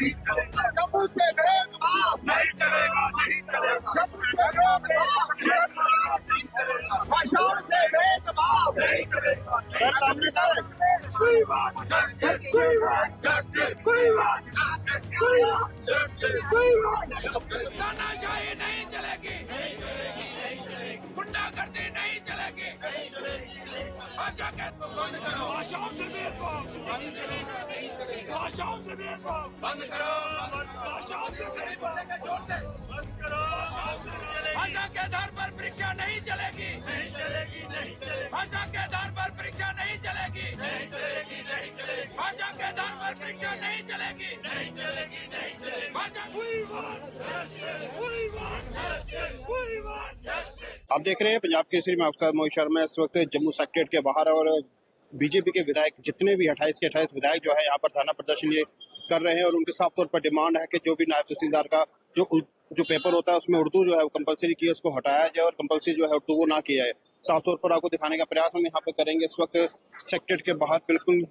नहीं चलेगा, जम्मू से भेदभाव नहीं चलेगा, नहीं चलेगा, जम्मू से भेदभाव नहीं चलेगा, भाषाओं से भेदभाव नहीं चलेगा। We want justice, we want justice, we want justice, we want justice, we want justice। तानाशाही नहीं चलेगी, नहीं चलेगी, नहीं चलेगी, गुंडागर्दी नहीं चलेगी, नहीं चलेगी। भाषा के बंद करो, भाषाओं से भेदभाव बंद चलेगा, नहीं चलेगा, भाषाओं से भेदभाव बंद करो, भाषाओं से भेदभाव जोर से बंद करो, भाषा के आधार पर परीक्षा नहीं चलेगी, नहीं चलेगी, नहीं चलेगी, भाषा के आधार पर परीक्षा नहीं चलेगी, नहीं चलेगी, नहीं चलेगी, भाषा के आधार पर परीक्षा नहीं चलेगी, नहीं चलेगी, नहीं चलेगी, भाषा। आप देख रहे हैं पंजाब केसरी में आपके साथ मोहित शर्मा। इस वक्त जम्मू सेक्रेटरीट के बाहर और बीजेपी के विधायक जितने भी 28 के 28 विधायक जो है यहाँ पर धरना प्रदर्शन ये कर रहे हैं और उनके साफ तौर पर डिमांड है कि जो भी नायब तहसीलदार का जो पेपर होता है उसमें उर्दू जो है वो कंपलसरी की है, उसको हटाया जाए और कंपलसरी जो है उर्दू वो ना किया जाए। साफ तौर पर आपको दिखाने का प्रयास हम यहाँ पे करेंगे। इस वक्त सेक्रेटरीट के बाहर बिल्कुल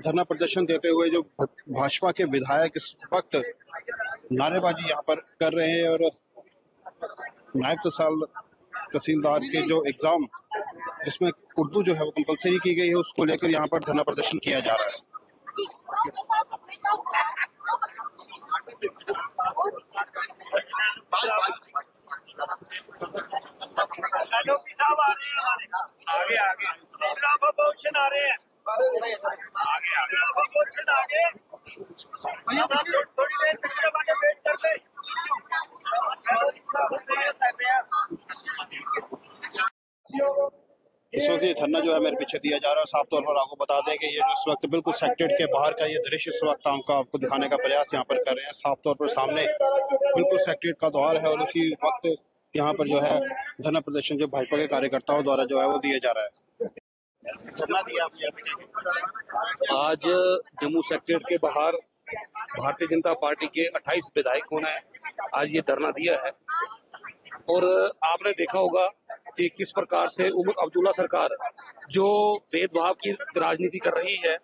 धरना प्रदर्शन देते हुए जो भाजपा के विधायक इस वक्त नारेबाजी यहाँ पर कर रहे हैं और नायब तहसीलदार के जो एग्जाम जिसमें उर्दू जो है वो कंपलसरी की गई है उसको लेकर यहाँ पर धरना प्रदर्शन किया जा रहा है। एलओपी साहब आ रहे हैं, आगे आगे ऑपोजिशन आ रहे हैं, आगे ऑपोजिशन आगे, थोड़ी देर से वेट कर ले। इस वक्त ये धरना जो है मेरे पीछे दिया जा रहा है। साफ तौर पर आपको बता दें कि ये जो इस वक्त बिल्कुल सेक्रेटरीट के बाहर का ये दृश्य इस वक्त आपको दिखाने का प्रयास यहाँ पर कर रहे हैं। साफ तौर पर सामने बिल्कुल सेक्रेटरीट का द्वार है और उसी वक्त यहाँ पर जो है धरना प्रदर्शन जो भाजपा के कार्यकर्ताओं द्वारा जो है वो दिया जा रहा है। धरना दिया आपने आज जम्मू सेक्रेटरीट के बाहर भारतीय जनता पार्टी के 28 विधायकों ने आज ये धरना दिया है और आपने देखा होगा कि किस प्रकार से उमर अब्दुल्ला सरकार जो भेदभाव की राजनीति कर रही है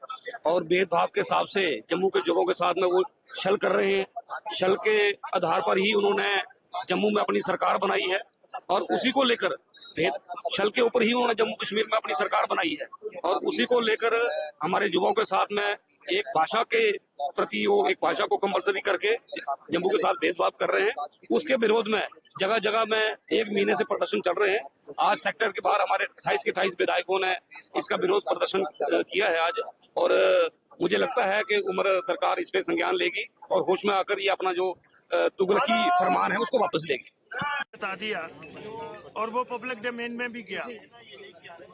और भेदभाव के हिसाब से जम्मू के युवाओं के साथ में वो छल कर रहे हैं। छल के आधार पर ही उन्होंने जम्मू में अपनी सरकार बनाई है और उसी को लेकर छल के ऊपर ही उन्होंने जम्मू कश्मीर में अपनी सरकार बनाई है और उसी को लेकर हमारे युवाओं के साथ में एक भाषा के प्रति वो एक भाषा को कंपलसरी करके जम्मू के साथ भेदभाव कर रहे हैं। उसके विरोध में जगह जगह में 1 महीने से प्रदर्शन चल रहे हैं। आज सेक्टर के बाहर हमारे 28 के 28 विधायकों ने इसका विरोध प्रदर्शन किया है आज और मुझे लगता है कि उम्र सरकार इस पे संज्ञान लेगी और होश में आकर ये अपना जो तुगलकी फरमान है उसको वापस लेगी। बता दिया और वो पब्लिक डोमेन में भी गया।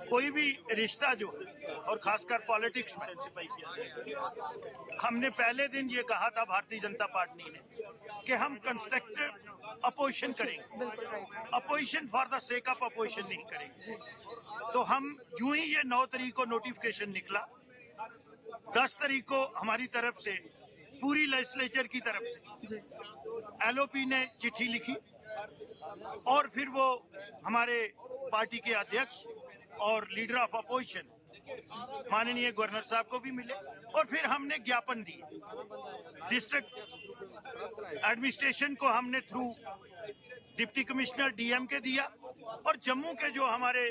कोई भी रिश्ता जो और खासकर पॉलिटिक्स में, हमने पहले दिन ये कहा था भारतीय जनता पार्टी ने कि हम कंस्ट्रक्टिव अपोजिशन करेंगे, opposition for the sake of opposition नहीं करेंगे। तो हम यूं ही ये 9 तारीख को नोटिफिकेशन निकला, 10 तारीख को हमारी तरफ से पूरी लेजिस्लेचर की तरफ से एलओपी ने चिट्ठी लिखी और फिर वो हमारे पार्टी के अध्यक्ष और लीडर ऑफ अपोजिशन माननीय गवर्नर साहब को भी मिले और फिर हमने ज्ञापन दिए। डिस्ट्रिक्ट एडमिनिस्ट्रेशन को हमने थ्रू डिप्टी कमिश्नर डीएम के दिया और जम्मू के जो हमारे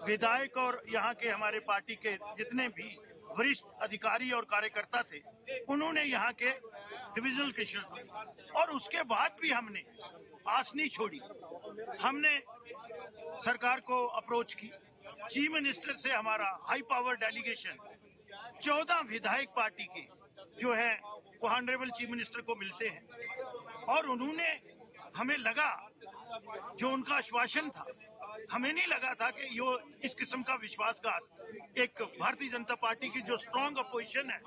विधायक और यहाँ के हमारे पार्टी के जितने भी वरिष्ठ अधिकारी और कार्यकर्ता थे उन्होंने यहाँ के डिविजनल कमिश्नर और उसके बाद भी हमने आस नहीं छोड़ी। हमने सरकार को अप्रोच की, चीफ मिनिस्टर से हमारा हाई पावर डेलीगेशन 14 विधायक पार्टी के जो है वो ऑनरेबल चीफ मिनिस्टर को मिलते हैं और उन्होंने हमें लगा जो उनका आश्वासन था, हमें नहीं लगा था कि यो इस किस्म का विश्वासघात एक भारतीय जनता पार्टी की जो स्ट्रांग अपोजिशन है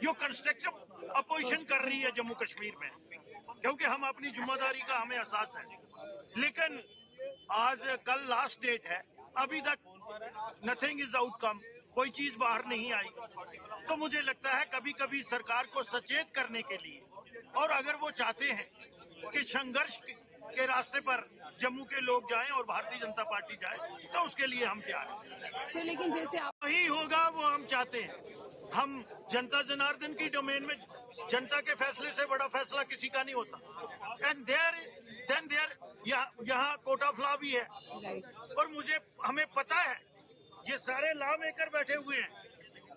जो कंस्ट्रक्टिव अपोजिशन कर रही है जम्मू कश्मीर में, क्योंकि हम अपनी जिम्मेदारी का हमें एहसास है। लेकिन आज कल लास्ट डेट है, अभी तक नथिंग इज आउटकम, कोई चीज बाहर नहीं आई। तो मुझे लगता है कभी कभी सरकार को सचेत करने के लिए और अगर वो चाहते हैं कि संघर्ष के रास्ते पर जम्मू के लोग जाएं और भारतीय जनता पार्टी जाए तो उसके लिए हम तैयार हैं। लेकिन जैसे आप वही होगा वो हम चाहते हैं। हम जनता जनार्दन की डोमेन में, जनता के फैसले से बड़ा फैसला किसी का नहीं होता। एंड देयर यहाँ कोर्ट ऑफ लॉ भी है। और हमें पता है ये सारे लॉ मेकर बैठे हुए हैं,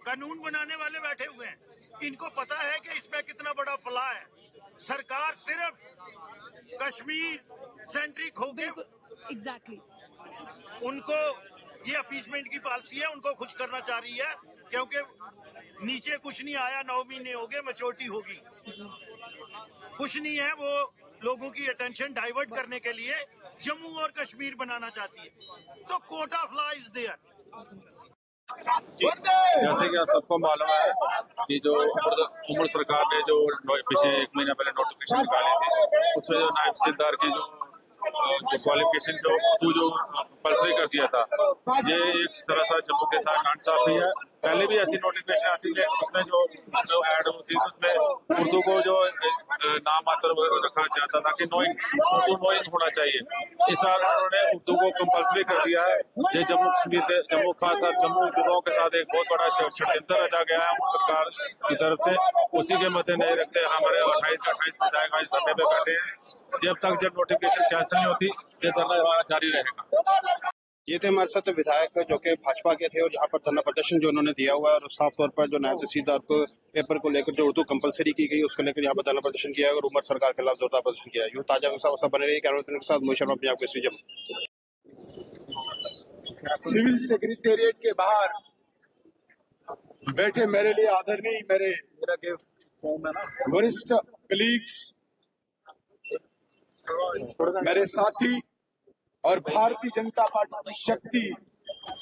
कानून बनाने वाले बैठे हुए हैं, इनको पता है कि इसमें कितना बड़ा फला है। सरकार सिर्फ कश्मीर सेंट्रिक होके एग्जैक्टली उनको ये अपीसमेंट की पॉलिसी है, उनको खुश करना चाह रही है, क्योंकि नीचे कुछ नहीं आया, 9 महीने हो गए, मैच्योरिटी होगी, कुछ नहीं है। वो लोगों की अटेंशन डाइवर्ट करने के लिए जम्मू और कश्मीर बनाना चाहती है। तो court of law is there. जैसे कि आप सबको मालूम है कि जो उमर सरकार ने जो पिछले 1 महीना पहले नोटिफिकेशन निकाली थी, उसमें जो नायब तहसीलदार की जो क्वालिफिकेशन जो कंपल्सरी कर दिया था, ये एक सरासर जम्मू के साथ नाइंसाफी है। पहले भी ऐसी नोटिफिकेशन आती है, उसमें जो ऐड होती थी उसमें उर्दू को जो नाम मात्र रखा जाता था कि उर्दू नोइंग होना चाहिए। इस बार उन्होंने उर्दू को कंपल्सरी कर दिया है। ये जम्मू कश्मीर के खासकर जम्मू युवाओं के साथ एक बहुत बड़ा षड्यंत्र रचा गया है सरकार की तरफ से। उसी के मद्देनजर रखते हमारे 28 विधायक आज धरने पे बैठे हैं। जब नोटिफिकेशन कैंसिल नहीं होती, ये धरना हमारा जारी रहेगा। ये थे हमारे साथ विधायक जो कि भाजपा के थे, और यहाँ पर धरना प्रदर्शन जो उन्होंने दिया हुआ है, और साफ तौर पर जो नायब तहसीलदार को पेपर को लेकर जो उर्दू कंपलसरी की गई उसको लेकर यहाँ पर धरना प्रदर्शन किया है और उमर सरकार के खिलाफ जोरदार प्रदर्शन किया है। यूँ ताजा सब बने रही कैमरा के साथ मोहित शर्मा, पंजाब केसरी जम्मू। सिविल सेक्रेटेरिएट के बाहर बैठे मेरे लिए आदरणीय मेरे वरिष्ठ कलीग्स, मेरे साथी और भारतीय जनता पार्टी की शक्ति,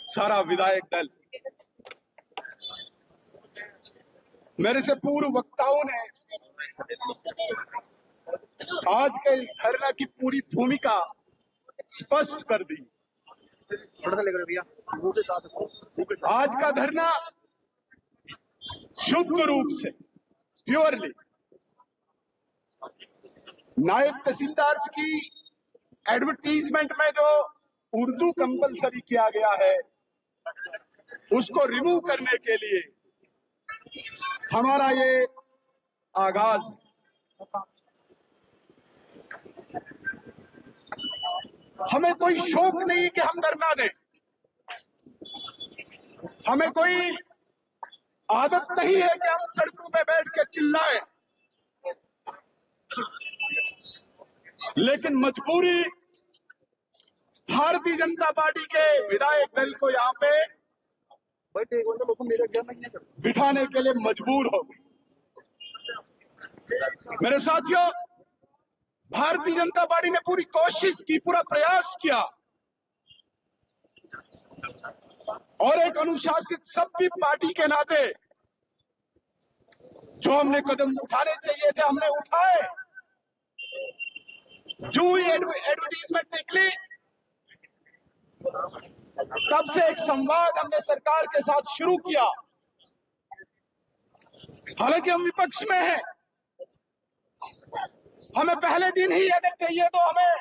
सारा विधायक दल, मेरे से पूर्व वक्ताओं ने आज के इस धरना की पूरी भूमिका स्पष्ट कर दी। आज का धरना शुद्ध रूप से प्योरली नायब तहसीलदार की एडवर्टीजमेंट में जो उर्दू कंपलसरी किया गया है उसको रिमूव करने के लिए हमारा ये आगाज है। हमें कोई शौक नहीं कि हम धरना दें, हमें कोई आदत नहीं है कि हम सड़कों पे बैठ के चिल्लाएं, लेकिन मजबूरी भारतीय जनता पार्टी के विधायक दल को यहाँ पे बिठाने के लिए मजबूर हो गई। मेरे साथियों, भारतीय जनता पार्टी ने पूरी कोशिश की, पूरा प्रयास किया, और एक अनुशासित सभ्य पार्टी के नाते जो हमने कदम उठाने चाहिए थे हमने उठाए। जो ही एडवर्टीजमेंट निकली तब से एक संवाद हमने सरकार के साथ शुरू किया। हालांकि हम विपक्ष में हैं, हमें पहले दिन ही अगर चाहिए तो हमें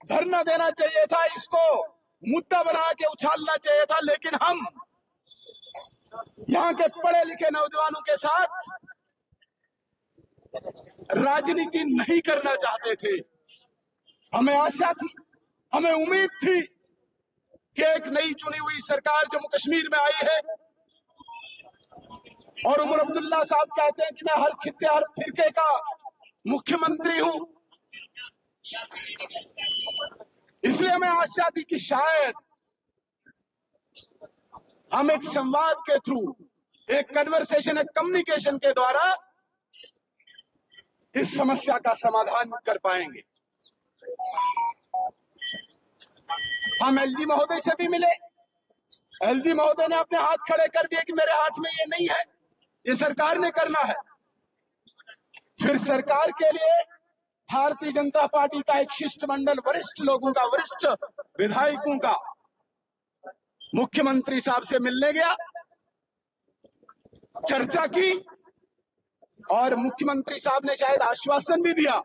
धरना देना चाहिए था, इसको मुद्दा बना के उछालना चाहिए था, लेकिन हम यहाँ के पढ़े लिखे नौजवानों के साथ राजनीति नहीं करना चाहते थे। हमें आशा थी, हमें उम्मीद थी कि एक नई चुनी हुई सरकार जम्मू कश्मीर में आई है, और उमर अब्दुल्ला साहब कहते हैं कि मैं हर खित्ते हर फिरके का मुख्यमंत्री हूं, इसलिए हमें आशा थी कि शायद हम एक संवाद के थ्रू, एक कन्वर्सेशन, एक कम्युनिकेशन के द्वारा इस समस्या का समाधान कर पाएंगे। हम एलजी महोदय से भी मिले, एलजी महोदय ने अपने हाथ खड़े कर दिए कि मेरे हाथ में ये नहीं है, ये सरकार ने करना है। फिर सरकार के लिए भारतीय जनता पार्टी का एक शिष्टमंडल वरिष्ठ लोगों का, वरिष्ठ विधायकों का मुख्यमंत्री साहब से मिलने गया, चर्चा की, और मुख्यमंत्री साहब ने शायद आश्वासन भी दिया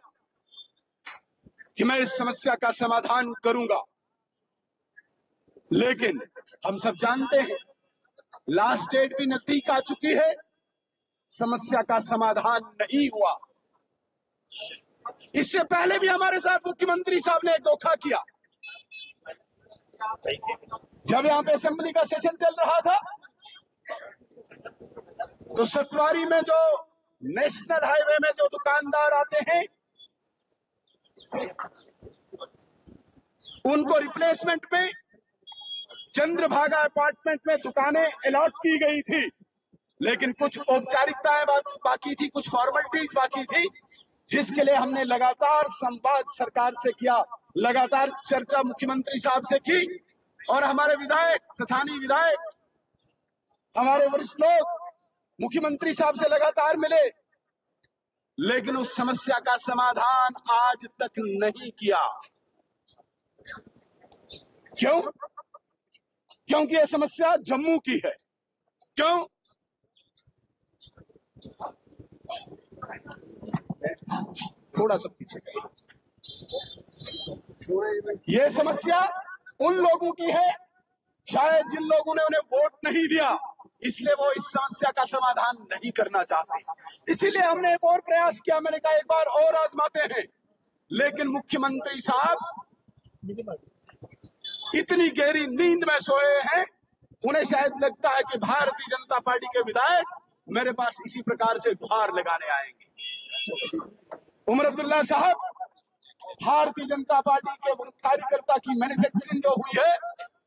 कि मैं इस समस्या का समाधान करूंगा। लेकिन हम सब जानते हैं लास्ट डेट भी नजदीक आ चुकी है, समस्या का समाधान नहीं हुआ। इससे पहले भी हमारे साथ मुख्यमंत्री साहब ने एक धोखा किया। जब यहाँ पे असेंबली का सेशन चल रहा था तो सतवारी में जो नेशनल हाईवे में जो दुकानदार आते हैं उनको रिप्लेसमेंट में चंद्रभागा अपार्टमेंट में दुकानें अलॉट की गई थी, लेकिन कुछ औपचारिकताएं बाकी थी, कुछ फॉर्मेलिटीज बाकी थी, जिसके लिए हमने लगातार संवाद सरकार से किया, लगातार चर्चा मुख्यमंत्री साहब से की और हमारे विधायक, स्थानीय विधायक, हमारे वरिष्ठ लोग मुख्यमंत्री साहब से लगातार मिले, लेकिन उस समस्या का समाधान आज तक नहीं किया। क्यों? क्योंकि यह समस्या जम्मू की है। क्यों? थोड़ा सा पीछे। यह समस्या उन लोगों की है शायद जिन लोगों ने उन्हें वोट नहीं दिया, इसलिए वो इस समस्या का समाधान नहीं करना चाहते। इसीलिए हमने एक और प्रयास किया। मैंने कहा एक बार और आजमाते हैं, लेकिन मुख्यमंत्री साहब इतनी गहरी नींद में सोए हैं, उन्हें शायद लगता है कि भारतीय जनता पार्टी के विधायक मेरे पास इसी प्रकार से गुहार लगाने आएंगे। उमर अब्दुल्ला साहब, भारतीय जनता पार्टी के कार्यकर्ता की मैन्युफैक्चरिंग जो हुई है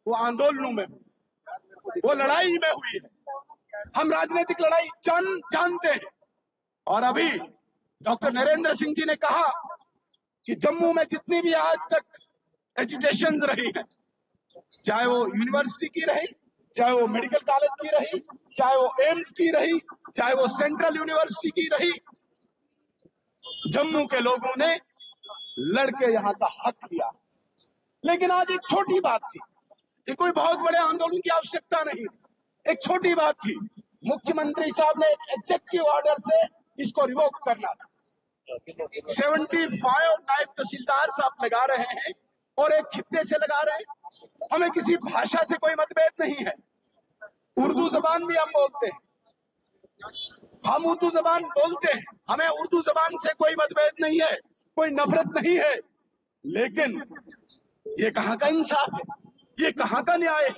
वो आंदोलनों में हुई, वो लड़ाई में हुई है। हम राजनीतिक लड़ाई जानते हैं। और अभी डॉक्टर नरेंद्र सिंह जी ने कहा कि जम्मू में जितनी भी आज तक एजुटेशन रही है, चाहे वो यूनिवर्सिटी की रही, चाहे वो मेडिकल कॉलेज की रही, चाहे वो एम्स की रही, चाहे वो सेंट्रल यूनिवर्सिटी की रही, जम्मू के लोगों ने लड़के यहाँ का हक लिया। लेकिन आज एक छोटी बात थी, ये कोई बहुत बड़े आंदोलन की आवश्यकता नहीं थी, एक छोटी बात थी। मुख्यमंत्री साहब ने एक एग्जीक्यूटिव ऑर्डर से इसको रिवोक करना था। 75 नायब तहसीलदार साहब लगा रहे हैं और एक खित्ते से लगा रहे हैं। हमें किसी भाषा से कोई मतभेद नहीं है, उर्दू जबान भी हम बोलते हैं, हम उर्दू जबान बोलते हैं, हमें उर्दू जबान से कोई मतभेद नहीं है, कोई नफरत नहीं है। लेकिन ये कहाँ का इंसाफ है, ये कहाँ का न्याय है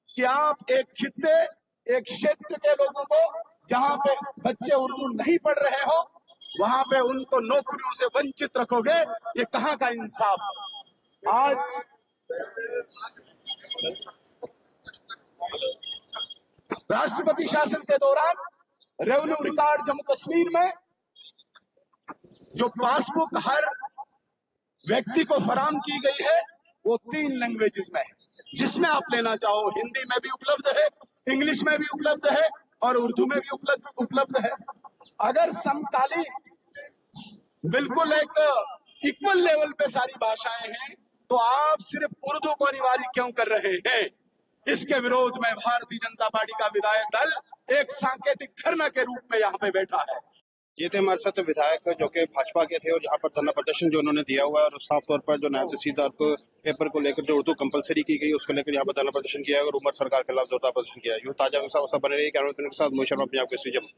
कि आप एक खित्ते, एक क्षेत्र के लोगों को जहाँ पे बच्चे उर्दू नहीं पढ़ रहे हो वहां पे उनको नौकरियों से वंचित रखोगे? ये कहाँ का इंसाफ है? आज राष्ट्रपति शासन के दौरान रेवेन्यू रिकॉर्ड जम्मू कश्मीर में जो पासबुक हर व्यक्ति को फराहम की गई है वो 3 लैंग्वेजेस में है, जिसमें आप लेना चाहो हिंदी में भी उपलब्ध है, इंग्लिश में भी उपलब्ध है और उर्दू में भी उपलब्ध है। अगर समकालीन बिल्कुल एक इक्वल लेवल पे सारी भाषाएं हैं तो आप सिर्फ उर्दू को अनिवार्य क्यों कर रहे हैं? इसके विरोध में भारतीय जनता पार्टी का विधायक दल एक सांकेतिक धरना के रूप में यहाँ पे बैठा है। ये थे हमारे साथ विधायक जो कि भाजपा के थे और यहाँ पर धरना प्रदर्शन जो उन्होंने दिया हुआ है और साफ तौर पर जो नायब तहसीलदार को पेपर को लेकर जो उर्दू कंपलसरी की गई उसको लेकर यहाँ पर धरना प्रदर्शन किया है और उमर सरकार के खिलाफ जोरदार प्रदर्शन किया है। यूँ ताजा के साथ बने रही कैमरा के साथ मोहित शर्मा, पंजाब केसरी जम्मू।